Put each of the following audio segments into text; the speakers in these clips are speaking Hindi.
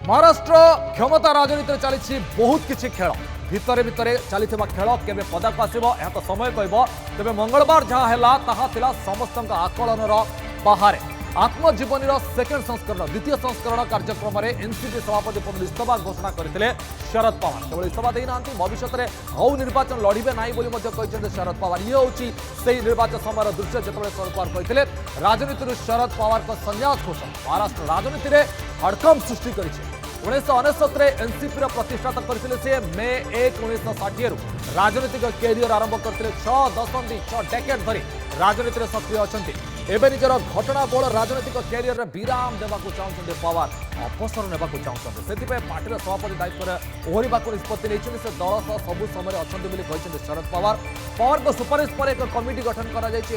महाराष्ट्र क्षमता राजनीति चली बहुत किसी खेल भितर भितर चली खेल केबे पदाक आसो यह तो समय कह तेज मंगलवार जहाँ है समस्त आकलन बाहर आत्मजीवनी सेकेंड संस्करण द्वितीय संस्करण कार्यक्रम में एनसीपी सभापति पद इस्तीफा घोषणा करते शरद पवार केवल इस्तीफा देना भविष्य में आउ निर्वाचन लड़े ना कहते शरद पवार ये हूँ से निर्वाचन समय दृश्य जो शरद पवार कहते राजनीति शरद पवार का संन्यास घोषणा महाराष्ट्र राजनीति में हड़कंप सृष्टि कर 1999 एनसीपी प्रतिष्ठाता करते से मे 1 1960 राजनीतिक कैरियर आरंभ करते 6 दशंधि 6 डेकेड धरी राजनीति सक्रिय अच्छा एवं निजर घटना बोल राजनीतिक कैरियर में विराम देवा चाहते पवार अवसर ने चाहते से पार्टी सभापति दायित्व में ओहरिबा निष्पत्ति नहीं से दल सह सबु समय अच्छा शरद पवार पवार को सुपारिश पर एक कमिटी गठन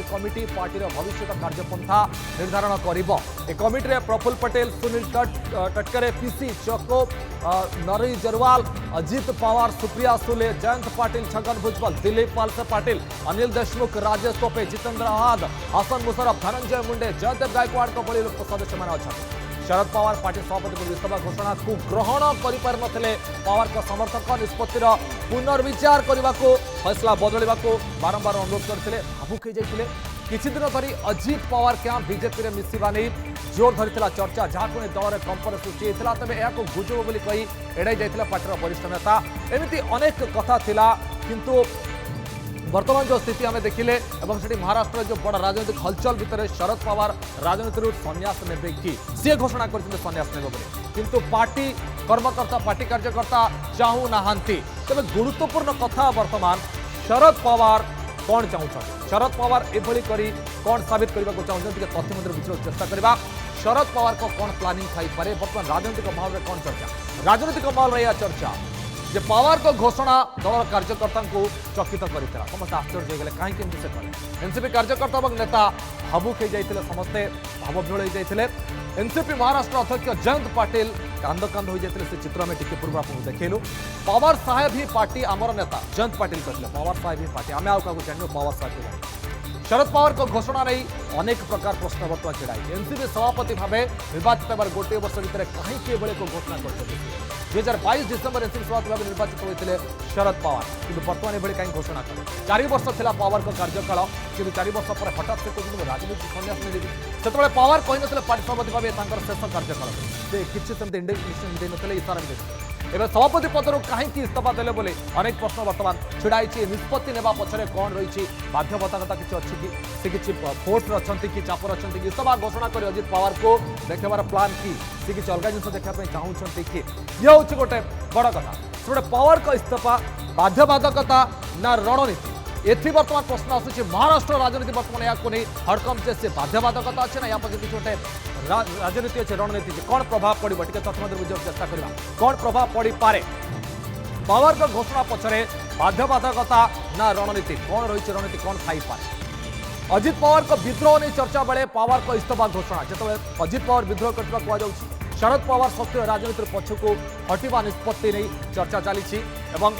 कमिटी पार्टी भविष्य कार्यपंथा निर्धारण कर कमिटी प्रफुल्ल पटेल सुनील टटकरे पीसी चको नरई जरवाल अजित पवार सुप्रिया सुले जयंत पाटिल छगन भुजबल दिलीप पालसे पाटिल अनिल देशमुख राजेश टोपे जितेंद्र आहाद हसन मुशरफ धनंजय मुंडे जयदेव गायकवाड़ को भली सदस्य मैंने अच्छा शरद पवार पार्टी सभापति इस्तीफा घोषणा को ग्रहण कर पवार का समर्थक निष्पत्तिर पुनर्विचार करने को फैसला बदलने को बारंबार अनुरोध करते भावुक हो किसी दिन धरी अजित पवार क्या बीजेपी में मिसवा नहीं जोर धरी चर्चा जहाँ दल में कंपन सृष्टि होता तेज यह गुजब बोली कही एड़ाई जाता पार्टी वरिष्ठ नेता एमती अनेक कथा थिला किंतु वर्तमान जो स्थिति आम देखिले महाराष्ट्र जो बड़ राजनीतिक हलचल भितर शरद पवार राजनीति संन्यास ने कि सी घोषणा कर संन्यास ने किंतु पार्टी कर्मकर्ता पार्टी कार्यकर्ता चाहू ना तेज गुरुत्वपूर्ण कथा वर्तमान शरद पवार कौन चाहते शरद पवार एभली करी कौन साबित करने को चाहते तथ्य मंत्री बुझे चेष्टा करवा शरद पवार को कौन प्लानिंग थाईपे बर्तमान राजनीतिक माहौल में कौन चर्चा राजनीतिक माहौल में यह चर्चा जे पवार को घोषणा दल कार्यकर्ता को चकित करता समस्त आश्चर्य हो गए कहीं से कले एनसीपी कार्यकर्ता और नेता भावुक हो समस्ते भावविह्वल हो जाते एनसीपी महाराष्ट्र अध्यक्ष जयंत पाटिल कांद कांद हो जाते से चित्र में टिके पूर्व आपको देखलु पवार साहेब ही पार्टी आमर नेता जयंत पाटिल कहते पवार साहेब ही पार्टी आम आगे जान पवार साहेब शरद पवार को घोषणा नहीं अनेक प्रकार प्रश्न बर्तमान छिड़ाई एनसीपी सभापति भाव निर्वाचित होकर गोटे वर्ष भितर कहीं घोषणा कर 2022 डिसेम्बर एनसीपी सभापति भाव निर्वाचित होते शरद पवार कि बर्तमान ये कहीं घोषणा कले 4 वर्ष था पवार का कार्यकाल कि 4 वर्ष पर हठात से कहते राजनीति संन्यास नहीं से पवार कही ना पार्टी सभापति भाव शेष कार्यकाल से किसी सेमती इंडिकेशन देते इशारा भी एवं सभापति पदर कहीं इस्तीफा देले बोले अनेक प्रश्न बर्तमान छिड़ाई निष्पत्ति नेबा पछरे कौन रही बाध्यबाधकता किसी अच्छी कि से किसी फोर्स अच्छा कि चापर अच्छा कि इस्तीफा घोषणा कर अजित पवार को देखार प्लान कि सी किसी अलग जिन देखा चाहूँगी कि ये हूँ गोटे बड़ कथा गोटे पवार का इस्तीफा बाध्यबाधकता ना रणनीति एथि बर्तमान प्रश्न आसूँ महाराष्ट्र राजनीति बर्तमान या नहीं हड़कम से बाध्यबाधकता अच्छे ना या पीछे किसी गोटे राजनीति अच्छे रणनीति कौन प्रभाव पड़ो टे तथ्य बुझे चेष्टा करवा कौन प्रभाव पड़ पारे पवार का घोषणा पछरे बाध्यबाधकता ना रणनीति कौन रही रणनीति कौन थी पारे अजित पवार को विद्रोह नहीं चर्चा बेले पवार को इस्तीफा घोषणा जो अजित पवार विद्रोह करने कहु शरद पवार सक्रिय राजनीति पछकू हटिवा निष्पत्ति नहीं चर्चा चली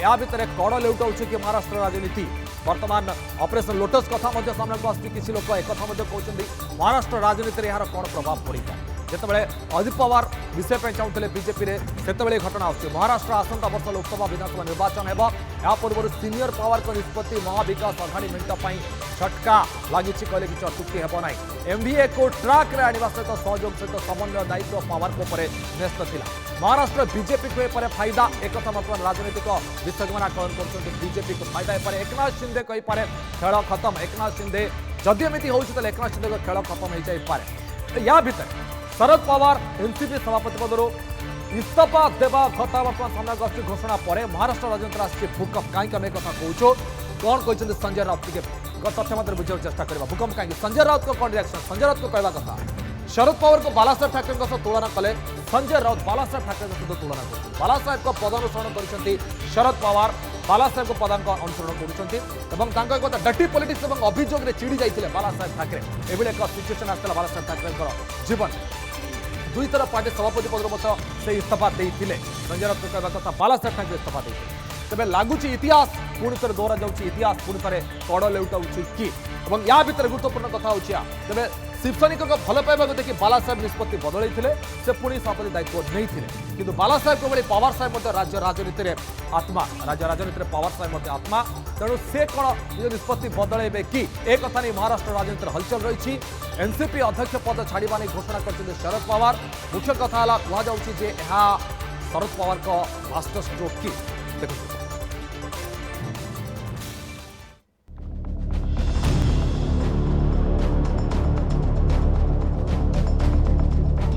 या भितर कड़ लेउटाऊँ कि महाराष्ट्र राजनीति वर्तमान ऑपरेशन लोटस कथा सामने को आसुच्ची किसी लोग एक कहते महाराष्ट्र राजनीति यार कौन प्रभाव पड़ता जितेबाला अजित पवार विषय चाहूले बीजेपी से घटना आसुच्ची महाराष्ट्र आसंता वर्ष लोकसभा विधानसभा निर्वाचन है पूर्व सीनियर पवार को निष्पत्ति महाविकास अघाड़ी मेंट झटका लगी कहले कि अत्युक्ति हेब ना एमवीए को ट्राक रे आने सहित सहयोग सहित समन्वय दायित्व पवार को न्यस्त था महाराष्ट्र बीजेपी को फायदा एक बर्तमान राजनीतिक विशेषज्ञ आकलन कर बीजेपी को फायदा हो एकनाथ शिंदे कहीपे खेल खत्म एकनाथ शिंदे जदि एमती हो एकनाथ शिंदे खेल खत्म हो जाए या भितर शरद पवार एनसीपी सभापति पदर इस्तीफा देवा कथा बर्तमान सामने आसुच्ची घोषणा पर महाराष्ट्र राजनीति आसी भूकंप कहीं आम कथा कहूँ कौन कहते संजय राउत तथ्य मात्र बुझे चेष्टा करवा भूकंप कहीं संजय राउत को कौन रिएक्शन संजय राउत को कहवा कथा शरद पवार को बालासाहेब ठाकरे सह तुलना कले संजय राउत बालासाहेब ठाकरे सहित तुलना कर बालासाहेब को पदानुसरण कर शरद पवार बालासाहेब को पदांक अनुसरण कर डटी पॉलिटिक्स और अभियोग में चिड़ी जाते बालासाहेब ठाकरे एभली एक सिचुएसन आसाला बालासाहेब ठाकरे जीवन 2 थर पार्टी सभापति पद से इस्तीफा देते संजय राउत को कहवा कथा बालासाहेब ठाकरे इस्तीफा देते तेज लगुच इतिहास पुणी थे दोहरा जाऊँगी इतिहास पुणी थे कड़ लेउटाऊँ कि या भितर गुरुत्वपूर्ण कथा हो तेज शिवसैनिक भल पाइबा देखिए बाला साहेब निष्पत्ति बदल से पुणी सभापति दायित्व नहीं किंतु बाला साहेब भाई पवार साहेब राज्य राजनीति में आत्मा राज्य राजनीति में पवार साहेब आत्मा तेणु से कौन निज निष्पत्ति बदल कि एक कथा नहीं महाराष्ट्र राजनीति हलचल रही एनसीपी अध्यक्ष पद छाड़ा नहीं घोषणा कर शरद पवार मुख्य कथा कहुचे शरद पवार का मास्टर स्ट्रोक कि देखो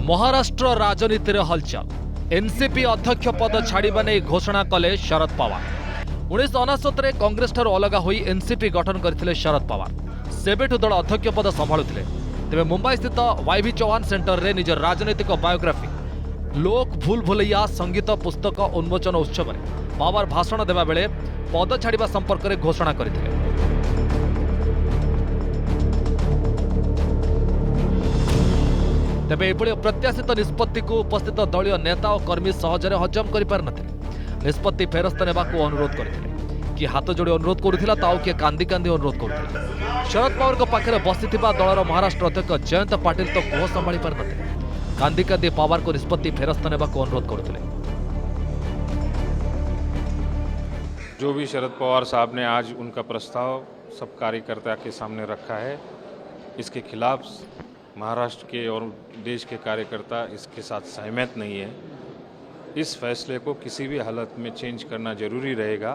महाराष्ट्र राजनीति हलचल एनसीपी अध्यक्ष पद छाड़ा नहीं घोषणा कले शरद पवार 1969 कांग्रेस ठार अलग होई एनसीपी गठन करथिले शरद पवार सेबेठु दल अध्यक्ष पद संभाळुथिले तेबे मुंबई स्थित वाईवी चौहान सेंटर रे निज राजनीतिक बायोग्राफी लोक भूल भुलैया संगीत पुस्तक उन्मोचन उत्सव में पवार भाषण देवा बेले पद छाड़ा संपर्क में घोषणा करथिले। तेबे एभली अप्रत्याशित निष्पत्ति को उपस्थित दलीय नेता और कर्मी सहजरे हजम कर निष्पत्ति फेरस्त नेबा को अनुरोध करथिले कि हाथ जोड़ी अनुरोध करुथिला ताऊ के कांदी कांदी अनुरोध करुथिले। शरद पवार को पाखरे बसिथिबा दलर महाराष्ट्र अध्यक्ष जयंत पाटिल तो कोह संभाली पार नथिले कांदी कांदी पवार को निष्पत्ति फेरस्त नेबा को अनुरोध करुथिले। जो भी शरद पवार साहब ने आज उनका प्रस्ताव सब कार्यकर्ता के सामने रखा है इसके खिलाफ महाराष्ट्र के और देश के कार्यकर्ता इसके साथ सहमत नहीं है। इस फैसले को किसी भी हालत में चेंज करना जरूरी रहेगा।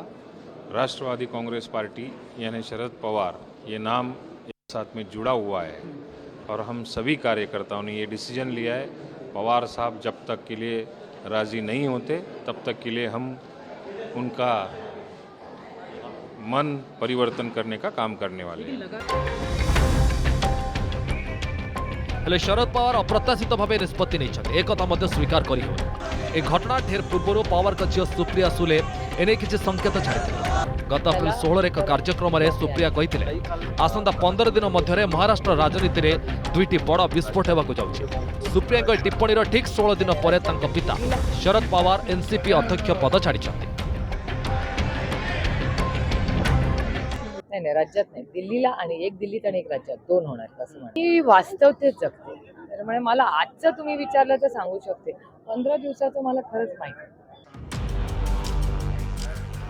राष्ट्रवादी कांग्रेस पार्टी यानी शरद पवार ये नाम एक साथ में जुड़ा हुआ है और हम सभी कार्यकर्ताओं ने ये डिसीजन लिया है पवार साहब जब तक के लिए राजी नहीं होते तब तक के लिए हम उनका मन परिवर्तन करने का काम करने वाले हैं। हेले शरद पवार अप्रत्याशित भाव निष्पत्ति नहीं एक स्वीकार कर घटना ढेर पूर्व पवार का झील सुप्रिया सुले एने किसी संकेत छाड़ी गत अप्रैल 16 एक कार्यक्रम में सुप्रिया कही आसंता 15 दिन मध्य महाराष्ट्र राजनीति में दुईटी बड़ विस्फोट होगा जाऊँगी। सुप्रिया टिप्पणी ठीक 16 दिन पर पिता शरद पवार एनसीपी अध्यक्ष पद छाड़ी नाही राज्यात नाही दिल्लीला आणि एक दिल्लीत आणि एक राज्यात दोन होणार असं म्हणा मी वास्तव तेच जगते त्यामुळे मला आजचं तुम्ही विचारलं तर सांगू शकते 15 दिवसाचं मला खरंच माहिती।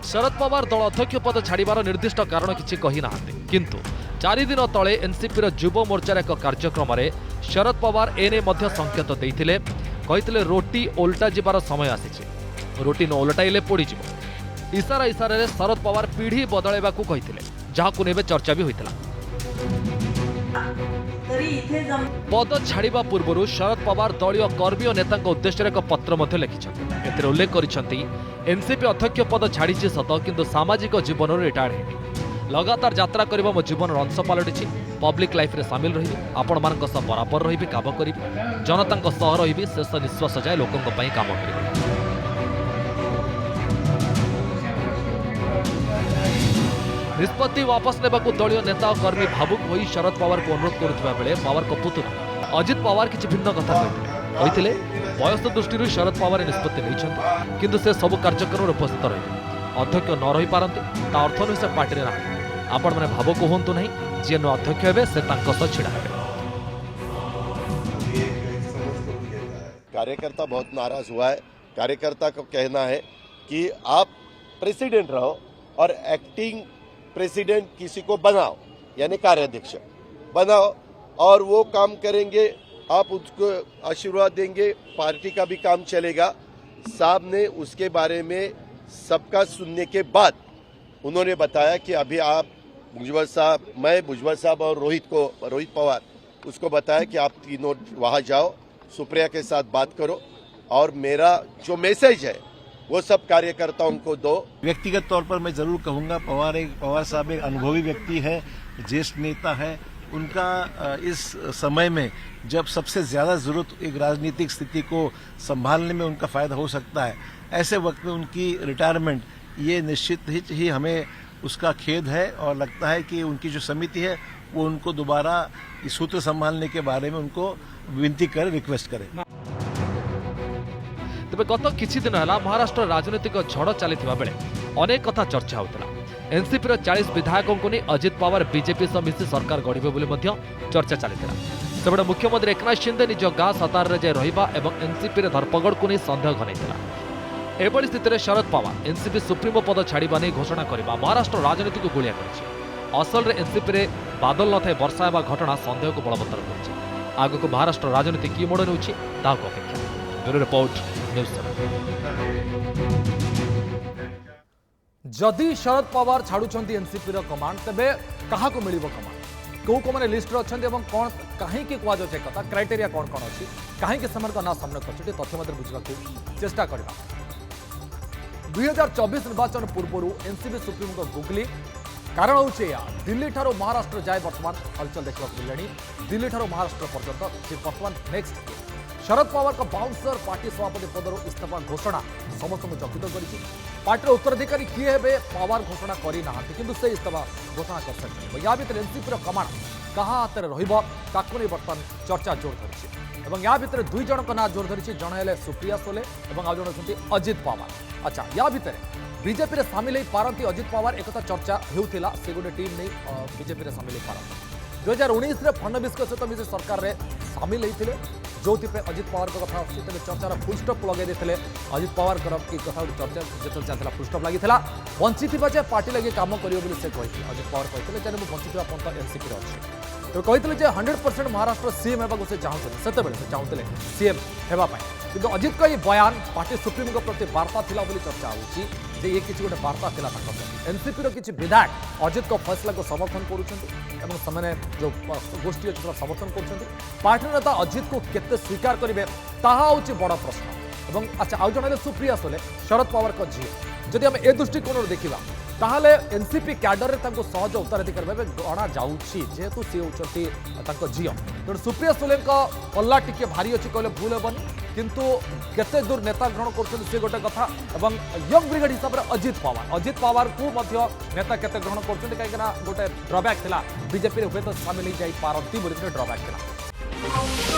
शरद पवार दल अध्यक्ष पद छाड़बार निर्दिष्ट कारण किसी कही ना किंतु 4 दिन तले एनसीपी युव मोर्चार एक कार्यक्रम में शरद पवार एने संकेत देते कही रोटी ओल्टा जीवार समय आसी रोटी न ओल्टाइले पोड़ीज इशारा इशारे शरद पवार पीढ़ी बदलैवा कही जहां नेबे चर्चा भी होता। पद छाड़ा पूर्व शरद पवार दलीय कर्मी और नेता उद्देश्य एक पत्र लिखिं उल्लेख कर एनसीपी अध्यक्ष पद छाड़ी सत किंतु सामाजिक जीवन रिटायर्ड है लगातार यात्रा करने मो जीवन अंश पलटि पब्लिक लाइफ रे सामिल रही आपण मान बराबर रही काम करी जनता रही शेष निश्वास जाए लोकों काम करी। निष्पत्ति वापस नेबा दलीय नेता और कर्मी भावुक होई शरद पवार को अनुरोध करुवा बेले पवार को पुत्र अजित पवार किसी भिन्न कथा कहते बयस दृष्टि शरद पवार निष्पत्ति नहीं किंतु से सब कार्यक्रम में उपस्थित रहे अध्यक्ष न रही पारती ता अर्थ नुहे से पार्टी ना आपण मैंने भावुक हूँ ना जी नु अध्यक्ष हे से छिड़ा हे। कार्यकर्ता बहुत नाराज हुआ है। कार्यकर्ता का कहना है कि आप प्रेसिडेंट रहो और एक्टिंग प्रेसिडेंट किसी को बनाओ यानी कार्याध्यक्ष बनाओ और वो काम करेंगे आप उसको आशीर्वाद देंगे पार्टी का भी काम चलेगा। साहब ने उसके बारे में सबका सुनने के बाद उन्होंने बताया कि अभी आप भुजबल साहब मैं भुजबल साहब और रोहित पवार उसको बताया कि आप तीनों वहाँ जाओ सुप्रिया के साथ बात करो और मेरा जो मैसेज है वो सब कार्यकर्ताओं को दो। व्यक्तिगत तौर पर मैं जरूर कहूंगा पवार साहब एक अनुभवी व्यक्ति है ज्येष्ठ नेता है उनका इस समय में जब सबसे ज्यादा जरूरत एक राजनीतिक स्थिति को संभालने में उनका फायदा हो सकता है ऐसे वक्त में उनकी रिटायरमेंट ये निश्चित ही हमें उसका खेद है और लगता है कि उनकी जो समिति है वो उनको दोबारा इस सूत्र संभालने के बारे में उनको विनती करे रिक्वेस्ट करे। तेज गत किछि दिन है महाराष्ट्र राजनीतिक झड़ चली बेले अनेक कथा चर्चा होता एनसीपी 40 विधायकों को नहीं अजित पवार बीजेपी सह मिसी सरकार गढ़े बोली चर्चा चली सेपटे मुख्यमंत्री एकनाथ शिंदे निज गाँ सतार जाए रहा और एनसीपी धरपगड़ को नहीं सन्देह घनईला। एभली स्थित शरद पवार एनसीपी सुप्रीमो पद छाड़ा नहीं घोषणा करने महाराष्ट्र राजनीति को गुलिया कर असल में एनसीपी बादल न थे वर्षा होगा घटना सन्देह को बलवत्तर कर आग को महाराष्ट्र राजनीति कि मोड़ नेउछि ताहाको अपेक्षा। Bureau report news 7। जदि शरद पवार छाड़ुछंती एनसीपी कमांड तेबे काहाको मिलिबो कमांड कौ को मैंने लिस्ट रे अछंती एवं कोन कहीं कुआ जाए कथा क्राइटेरिया कौन कौन अच्छी कहीं सेमान ना सामने कर तथ्य बुझा चेष्टा करवा। 2024 निर्वाचन पूर्व एनसीपी सुप्रीमो गुगली कारण हूँ दिल्ली ठारू महाराष्ट्र जाए बर्तमान हलचल देखा मिले दिल्ली ठारू महाराष्ट्र पर्यंत बर्तमान नेक्स्ट शरद पवार का बाउंसर पार्टी सभापति पदर इस्तीफा घोषणा समस्त चकित कर पार्टी उत्तराधिकारी किए हे पवार घोषणा करना किंतु से इस्तीफा घोषणा कर सकते या भर एनसीपी कमांड क्या हाथ में रही बर्तमान चर्चा जोर धरी या भितर दुई जन ना जोर धरी जड़े है सुप्रिया सोले और आउ जन अजित पवार। अच्छा या भितर बीजेपी रे सामिल हो पारती अजित पवार एक चर्चा होता से गोटे टीम नहीं बीजेपी रे सामिल हो पारती 2019 में फडणवीस सहित मिसे सरकार में सामिल होते जो अजित पवार कथा तेज चर्चार फुलस्टप लगे अजित पवार कथा चर्चा जो चलता फुलस्टप लगी बंची जाए पार्टी लगे कम करेंगे अजित पवार कहते बंची पंथ एनसीपी अच्छी तो कहते 100% महाराष्ट्र सीएम होगा से चाहते से चाहते सीएम होगापाई कि अजित का ये बयान पार्टी सुप्रीमो प्रति वार्ता थिला बोली चर्चा होची जे ये किसी गोटे वार्ता थिला एनसीपी रो किसी विधायक अजित को फैसला को समर्थन करुँचे जो गोष्ठी अच्छी समर्थन कर पार्टी नेता अजित को केते स्वीकार करेंगे ताहा होची बड़ प्रश्न। अच्छा आउ जन सुप्रिया सोले शरद पवार का झील जदि आम ए दृष्टिकोण देखा ताहले एनसीपी क्याडर में सहज उत्तराधिकारी भाव गणा जाऊँगी जेहेतु सी होती झील तेणु सुप्रिया सोले पल्ला टी भारी अच्छी कहले भूल हेबनी किंतु केते दूर नेता ग्रहण कर गोटे कथा और यंग ब्रिगेड हिसाब से अजित पवार को नेता केते ग्रहण कर कहीं गोटे ड्रबैक था बीजेपी हुए तो सामिल हो जाती ड्रबैक था।